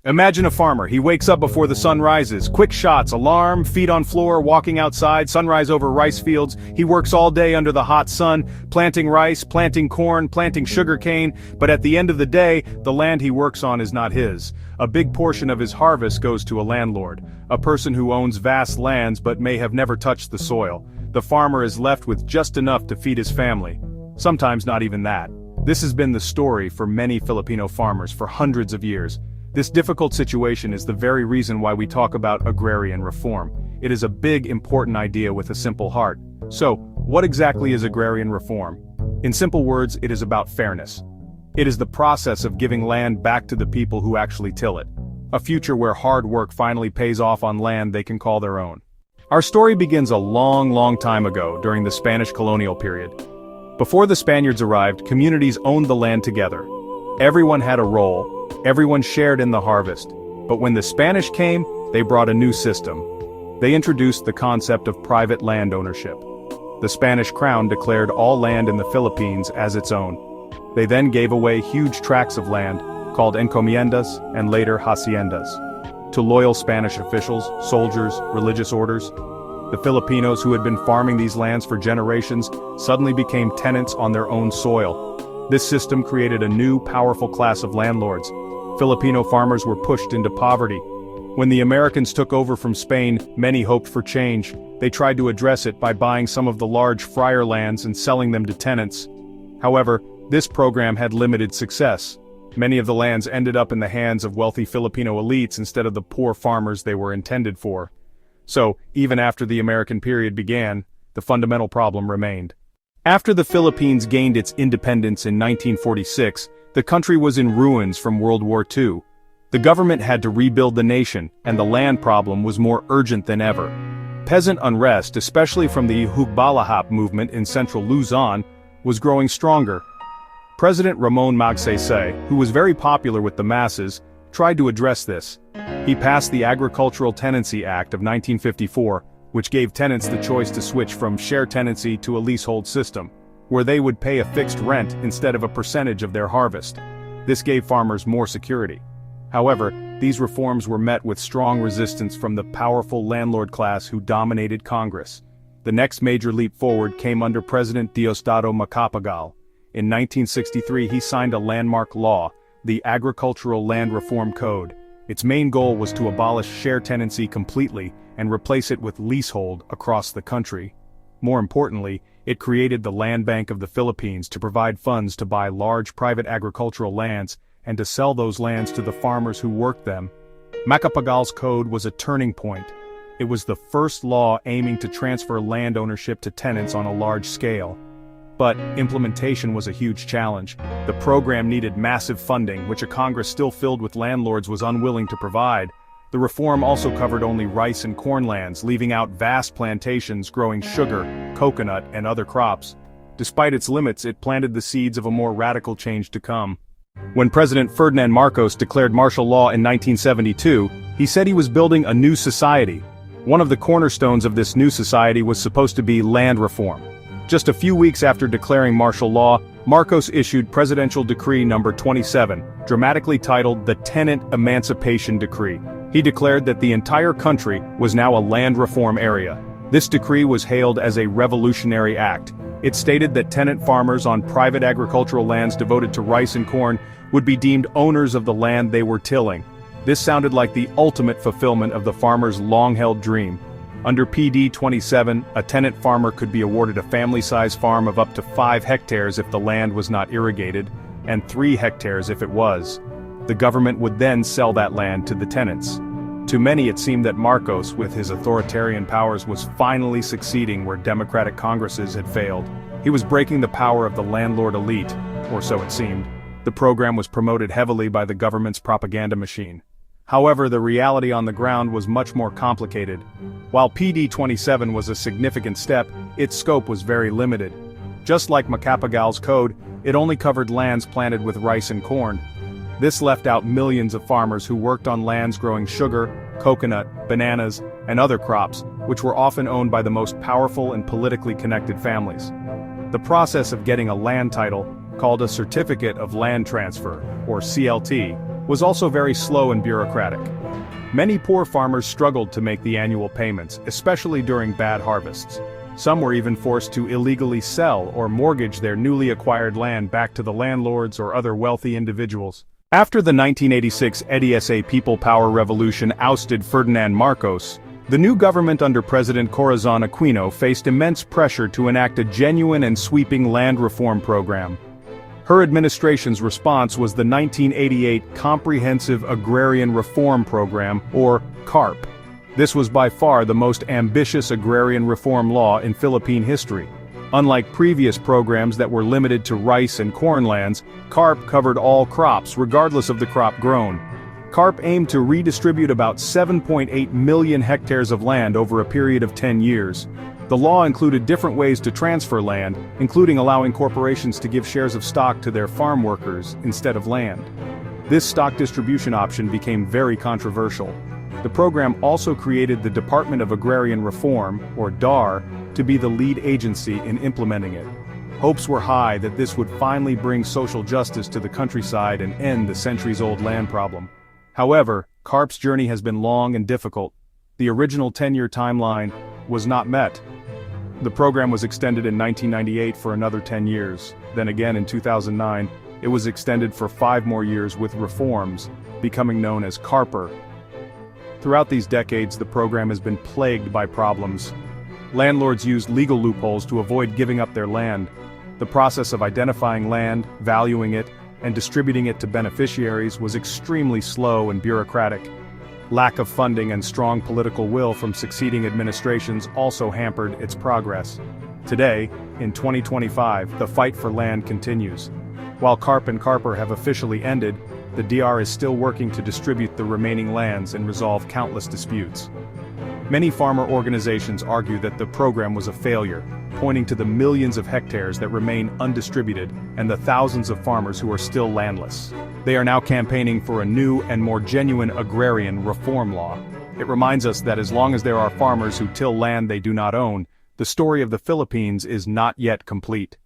Imagine a farmer. He wakes up before the sun rises. Quick shots, alarm, feet on floor, walking outside, sunrise over rice fields. He works all day under the hot sun, planting rice, planting corn, planting sugarcane, but at the end of the day, the land he works on is not his. A big portion of his harvest goes to a landlord, a person who owns vast lands but may have never touched the soil. The farmer is left with just enough to feed his family. Sometimes not even that. This has been the story for many Filipino farmers for hundreds of years. This difficult situation is the very reason why we talk about agrarian reform. It is a big, important idea with a simple heart. So, what exactly is agrarian reform? In simple words, it is about fairness. It is the process of giving land back to the people who actually till it. A future where hard work finally pays off on land they can call their own. Our story begins a long time ago during the Spanish colonial period. Before the Spaniards arrived, communities owned the land together. Everyone had a role. Everyone shared in the harvest. But when the Spanish came, they brought a new system. They introduced the concept of private land ownership. The Spanish crown declared all land in the Philippines as its own. They then gave away huge tracts of land, called encomiendas and later haciendas, to loyal Spanish officials, soldiers, religious orders. The Filipinos who had been farming these lands for generations suddenly became tenants on their own soil. This system created a new, powerful class of landlords. Filipino farmers were pushed into poverty. When the Americans took over from Spain, many hoped for change. They tried to address it by buying some of the large friar lands and selling them to tenants. However, this program had limited success. Many of the lands ended up in the hands of wealthy Filipino elites instead of the poor farmers they were intended for. So, even after the American period began, the fundamental problem remained. After the Philippines gained its independence in 1946, the country was in ruins from World War II. The government had to rebuild the nation, and the land problem was more urgent than ever. Peasant unrest, especially from the Hugbalahap movement in central Luzon, was growing stronger. President Ramon Magsaysay, who was very popular with the masses, tried to address this. He passed the Agricultural Tenancy Act of 1954, which gave tenants the choice to switch from share tenancy to a leasehold system, where they would pay a fixed rent instead of a percentage of their harvest. This gave farmers more security. However, these reforms were met with strong resistance from the powerful landlord class who dominated Congress. The next major leap forward came under President Diosdado Macapagal. In 1963 he signed a landmark law, the Agricultural Land Reform Code. Its main goal was to abolish share tenancy completely and replace it with leasehold across the country. More importantly, it created the Land Bank of the Philippines to provide funds to buy large private agricultural lands and to sell those lands to the farmers who worked them. Macapagal's code was a turning point. It was the first law aiming to transfer land ownership to tenants on a large scale. But implementation was a huge challenge. The program needed massive funding, which a Congress still filled with landlords was unwilling to provide. The reform also covered only rice and corn lands, leaving out vast plantations growing sugar, coconut, and other crops. Despite its limits, it planted the seeds of a more radical change to come. When President Ferdinand Marcos declared martial law in 1972, he said he was building a new society. One of the cornerstones of this new society was supposed to be land reform. Just a few weeks after declaring martial law, Marcos issued Presidential Decree No. 27, dramatically titled the Tenant Emancipation Decree. He declared that the entire country was now a land reform area. This decree was hailed as a revolutionary act. It stated that tenant farmers on private agricultural lands devoted to rice and corn would be deemed owners of the land they were tilling. This sounded like the ultimate fulfillment of the farmer's long-held dream. Under PD 27, a tenant farmer could be awarded a family-sized farm of up to 5 hectares if the land was not irrigated, and 3 hectares if it was. The government would then sell that land to the tenants. To many it seemed that Marcos, with his authoritarian powers, was finally succeeding where democratic congresses had failed. He was breaking the power of the landlord elite, or so it seemed. The program was promoted heavily by the government's propaganda machine. However, the reality on the ground was much more complicated. While PD 27 was a significant step, its scope was very limited. Just like Macapagal's code, it only covered lands planted with rice and corn. This left out millions of farmers who worked on lands growing sugar, coconut, bananas, and other crops, which were often owned by the most powerful and politically connected families. The process of getting a land title, called a Certificate of Land Transfer, or CLT, was also very slow and bureaucratic. Many poor farmers struggled to make the annual payments, especially during bad harvests. Some were even forced to illegally sell or mortgage their newly acquired land back to the landlords or other wealthy individuals. After the 1986 EDSA People Power Revolution ousted Ferdinand Marcos, the new government under President Corazon Aquino faced immense pressure to enact a genuine and sweeping land reform program. Her administration's response was the 1988 Comprehensive Agrarian Reform Program, or CARP. This was by far the most ambitious agrarian reform law in Philippine history. Unlike previous programs that were limited to rice and corn lands, CARP covered all crops regardless of the crop grown. CARP aimed to redistribute about 7.8 million hectares of land over a period of 10 years. The law included different ways to transfer land, including allowing corporations to give shares of stock to their farm workers instead of land. This stock distribution option became very controversial. The program also created the Department of Agrarian Reform, or DAR, to be the lead agency in implementing it. Hopes were high that this would finally bring social justice to the countryside and end the centuries-old land problem. However, CARP's journey has been long and difficult. The original 10-year timeline was not met. The program was extended in 1998 for another 10 years. Then again in 2009, it was extended for 5 more years with reforms, becoming known as CARPer. Throughout these decades, the program has been plagued by problems. Landlords used legal loopholes to avoid giving up their land. The process of identifying land, valuing it, and distributing it to beneficiaries was extremely slow and bureaucratic. Lack of funding and strong political will from succeeding administrations also hampered its progress. Today, in 2025, the fight for land continues. While CARP and CARPer have officially ended, the DR is still working to distribute the remaining lands and resolve countless disputes. Many farmer organizations argue that the program was a failure, pointing to the millions of hectares that remain undistributed and the thousands of farmers who are still landless. They are now campaigning for a new and more genuine agrarian reform law. It reminds us that as long as there are farmers who till land they do not own, the story of the Philippines is not yet complete.